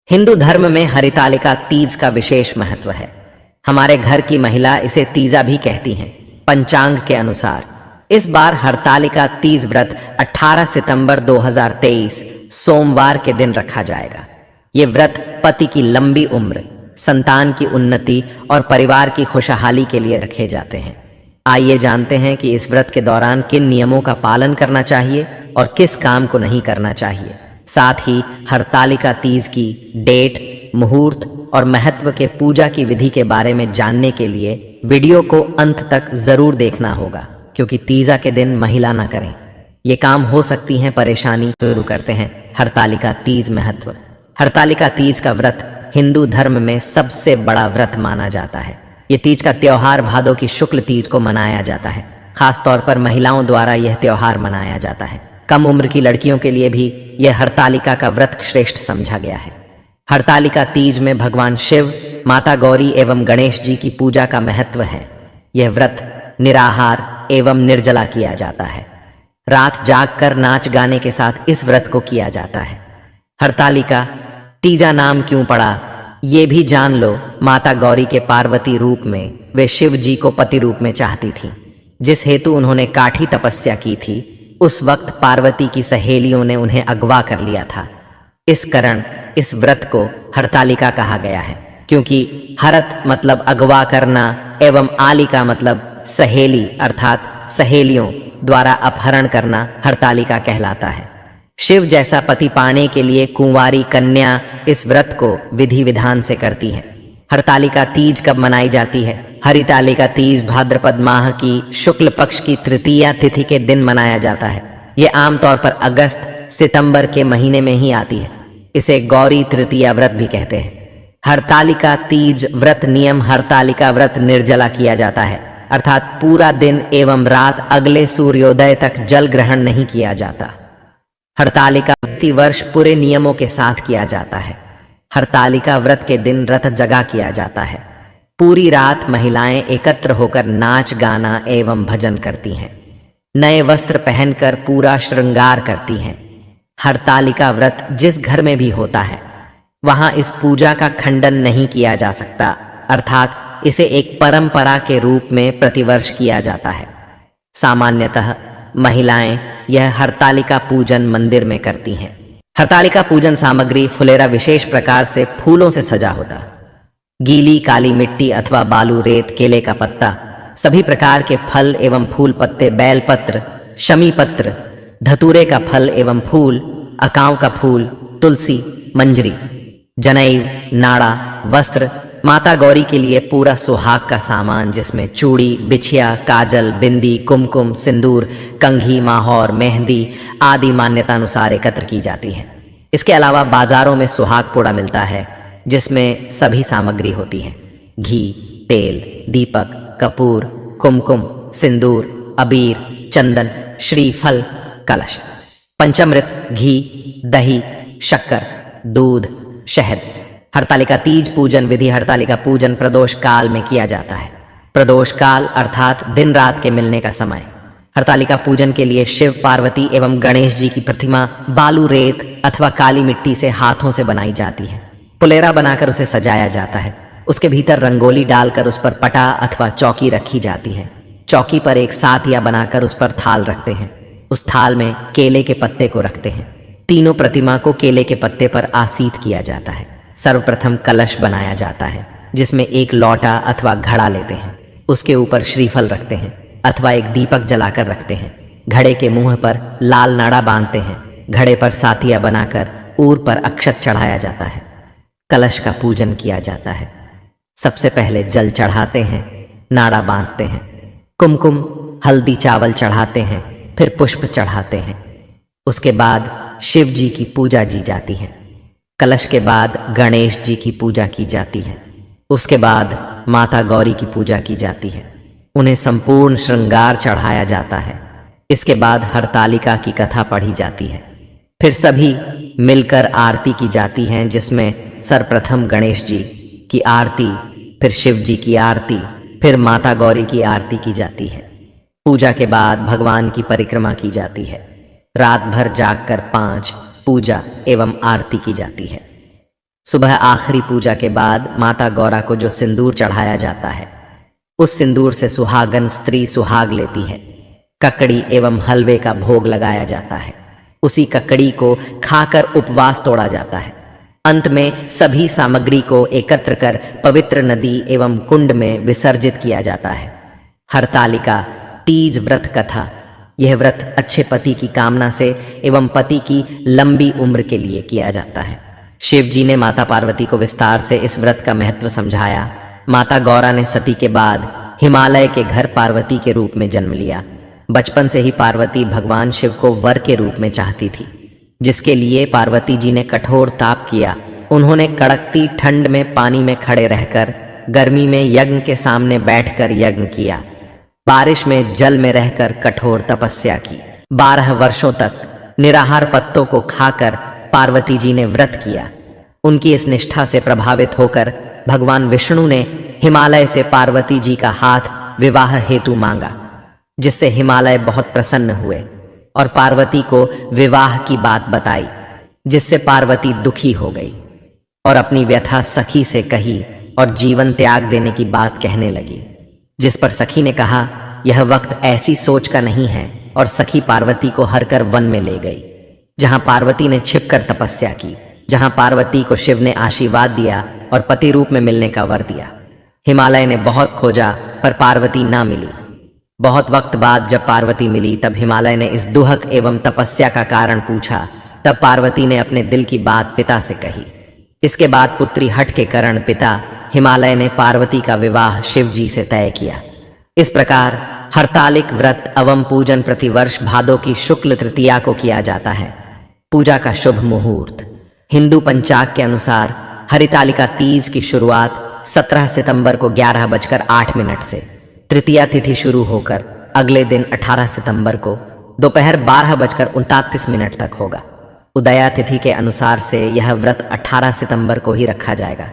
हिंदू धर्म में हरितालिका तीज का विशेष महत्व है। हमारे घर की महिला इसे तीजा भी कहती हैं। पंचांग के अनुसार इस बार हरतालिका तीज व्रत 18 सितंबर 2023 सोमवार के दिन रखा जाएगा। ये व्रत पति की लंबी उम्र, संतान की उन्नति और परिवार की खुशहाली के लिए रखे जाते हैं। आइए जानते हैं कि इस व्रत के दौरान किन नियमों का पालन करना चाहिए और किस काम को नहीं करना चाहिए। साथ ही हरतालिका तीज की डेट, मुहूर्त और महत्व के पूजा की विधि के बारे में जानने के लिए वीडियो को अंत तक जरूर देखना होगा, क्योंकि तीजा के दिन महिला ना करें, ये काम हो सकती हैं परेशानी। शुरू करते हैं हरतालिका तीज महत्व। हरतालिका तीज का व्रत हिंदू धर्म में सबसे बड़ा व्रत माना जाता है। ये तीज का त्योहार भादों की शुक्ल तीज को मनाया जाता है। खास तौर पर महिलाओं द्वारा यह त्योहार मनाया जाता है। कम उम्र की लड़कियों के लिए भी यह हरतालिका का व्रत श्रेष्ठ समझा गया है। हरतालिका तीज में भगवान शिव, माता गौरी एवं गणेश जी की पूजा का महत्व है। यह व्रत निराहार एवं निर्जला किया जाता है। रात जागकर नाच गाने के साथ इस व्रत को किया जाता है। हरतालिका तीजा नाम क्यों पड़ा, ये भी जान लो। माता गौरी के पार्वती रूप में वे शिव जी को पति रूप में चाहती थीं, जिस हेतु उन्होंने काठी तपस्या की थी। उस वक्त पार्वती की सहेलियों ने उन्हें अगवा कर लिया था। इस कारण इस व्रत को हरतालिका कहा गया है, क्योंकि हरत मतलब अगवा करना एवं आलिका मतलब सहेली अर्थात सहेलियों द्वारा अपहरण करना हरतालिका कहलाता है। शिव जैसा पति पाने के लिए कुंवारी कन्या इस व्रत को विधि विधान से करती है। हरतालिका तीज कब मनाई जाती है? हरितालिका तीज भाद्रपद माह की शुक्ल पक्ष की तृतीया तिथि के दिन मनाया जाता है। ये आमतौर पर अगस्त सितंबर के महीने में ही आती है। इसे गौरी तृतीया व्रत भी कहते हैं। हरतालिका तीज व्रत नियम हरतालिका व्रत निर्जला किया जाता है, अर्थात पूरा दिन एवं रात अगले सूर्योदय तक जल ग्रहण नहीं किया जाता। हरतालिका प्रति वर्ष पूरे नियमों के साथ किया जाता है। हरतालिका व्रत के दिन रथ जगा किया जाता है। पूरी रात महिलाएं एकत्र होकर नाच गाना एवं भजन करती हैं। नए वस्त्र पहनकर पूरा श्रृंगार करती हैं। हरतालिका व्रत जिस घर में भी होता है वहां इस पूजा का खंडन नहीं किया जा सकता, अर्थात इसे एक परंपरा के रूप में प्रतिवर्ष किया जाता है। सामान्यतः महिलाएं यह हरतालिका पूजन मंदिर में करती हैं। हरतालिका पूजन सामग्री फुलेरा विशेष प्रकार से फूलों से सजा होता। गीली काली मिट्टी अथवा बालू, रेत, केले का पत्ता, सभी प्रकार के फल एवं फूल पत्ते, बेलपत्र, शमी पत्र, धतूरे का फल एवं फूल, अकाव का फूल, तुलसी, मंजरी, जनेऊ, नाड़ा, वस्त्र, माता गौरी के लिए पूरा सुहाग का सामान जिसमें चूड़ी, बिछिया, काजल, बिंदी, कुमकुम, सिंदूर, कंघी, माहौर, मेहंदी आदि मान्यता अनुसार एकत्र की जाती है। इसके अलावा बाजारों में सुहाग पोड़ा मिलता है, जिसमें सभी सामग्री होती है। घी, तेल, दीपक, कपूर, कुमकुम, सिंदूर, अबीर, चंदन, श्रीफल, कलश, पंचामृत, घी, दही, शक्कर, दूध, शहद। हरतालिका तीज पूजन विधि हरतालिका पूजन प्रदोष काल में किया जाता है। प्रदोष काल अर्थात दिन रात के मिलने का समय। हरतालिका पूजन के लिए शिव, पार्वती एवं गणेश जी की प्रतिमा बालू, रेत अथवा काली मिट्टी से हाथों से बनाई जाती है। पुलेरा बनाकर उसे सजाया जाता है। उसके भीतर रंगोली डालकर उस पर पटा अथवा चौकी रखी जाती है। चौकी पर एक सातिया बनाकर उस पर थाल रखते हैं। उस थाल में केले के पत्ते को रखते हैं। तीनों प्रतिमा को केले के पत्ते पर आसीत किया जाता है। सर्वप्रथम कलश बनाया जाता है, जिसमें एक लौटा अथवा घड़ा लेते हैं। उसके ऊपर श्रीफल रखते हैं अथवा एक दीपक जलाकर रखते हैं। घड़े के मुंह पर लाल नाड़ा बांधते हैं। घड़े पर सातिया बनाकर ऊर पर अक्षत चढ़ाया जाता है। कलश का पूजन किया जाता है। सबसे पहले जल चढ़ाते हैं, नाड़ा बांधते हैं, कुमकुम, हल्दी, चावल चढ़ाते हैं, फिर पुष्प चढ़ाते हैं। उसके बाद शिव जी की पूजा की जाती है। कलश के बाद गणेश जी की पूजा की जाती है। उसके बाद माता गौरी की पूजा की जाती है। उन्हें संपूर्ण श्रृंगार चढ़ाया जाता है। इसके बाद हरतालिका की कथा पढ़ी जाती है। फिर सभी मिलकर आरती की जाती है, जिसमें सर्वप्रथम गणेश जी की आरती, फिर शिव जी की आरती, फिर माता गौरी की आरती की जाती है। पूजा के बाद भगवान की परिक्रमा की जाती है। रात भर जागकर 5 पूजा एवं आरती की जाती है। सुबह आखिरी पूजा के बाद माता गौरा को जो सिंदूर चढ़ाया जाता है, उस सिंदूर से सुहागन स्त्री सुहाग लेती है। ककड़ी एवं हलवे का भोग लगाया जाता है। उसी ककड़ी को खाकर उपवास तोड़ा जाता है। अंत में सभी सामग्री को एकत्र कर पवित्र नदी एवं कुंड में विसर्जित किया जाता है। हरतालिका तीज व्रत कथा। यह व्रत अच्छे पति की कामना से एवं पति की लंबी उम्र के लिए किया जाता है। शिव जी ने माता पार्वती को विस्तार से इस व्रत का महत्व समझाया। माता गौरा ने सती के बाद हिमालय के घर पार्वती के रूप में जन्म लिया। बचपन से ही पार्वती भगवान शिव को वर के रूप में चाहती थी, जिसके लिए पार्वती जी ने कठोर ताप किया। उन्होंने कड़कती ठंड में पानी में खड़े रहकर, गर्मी में यज्ञ के सामने बैठकर यज्ञ किया, बारिश में जल में रहकर कठोर तपस्या की। 12 वर्षों तक निराहार पत्तों को खाकर पार्वती जी ने व्रत किया। उनकी इस निष्ठा से प्रभावित होकर भगवान विष्णु ने हिमालय से पार्वती जी का हाथ विवाह हेतु मांगा, जिससे हिमालय बहुत प्रसन्न हुए और पार्वती को विवाह की बात बताई, जिससे पार्वती दुखी हो गई और अपनी व्यथा सखी से कही और जीवन त्याग देने की बात कहने लगी। जिस पर सखी ने कहा, यह वक्त ऐसी सोच का नहीं है, और सखी पार्वती को हरकर वन में ले गई, जहां पार्वती ने छिपकर तपस्या की, जहां पार्वती को शिव ने आशीर्वाद दिया और पति रूप में मिलने का वर दिया। हिमालय ने बहुत खोजा पर पार्वती ना मिली। बहुत वक्त बाद जब पार्वती मिली, तब हिमालय ने इस दुहक एवं तपस्या का कारण पूछा। तब पार्वती ने अपने दिल की बात पिता से कही। इसके बाद पुत्री हट के कारण पिता हिमालय ने पार्वती का विवाह शिव जी से तय किया। इस प्रकार हरतालिक व्रत एवं पूजन प्रतिवर्ष भादों की शुक्ल तृतीया को किया जाता है। पूजा का शुभ मुहूर्त। हिंदू पंचांग के अनुसार हरितालिका तीज की शुरुआत 17 सितंबर को 11:08 से, तृतीया तिथि शुरू होकर अगले दिन 18 सितंबर को दोपहर 12:29 तक होगा। उदया तिथि के अनुसार से यह व्रत 18 सितंबर को ही रखा जाएगा।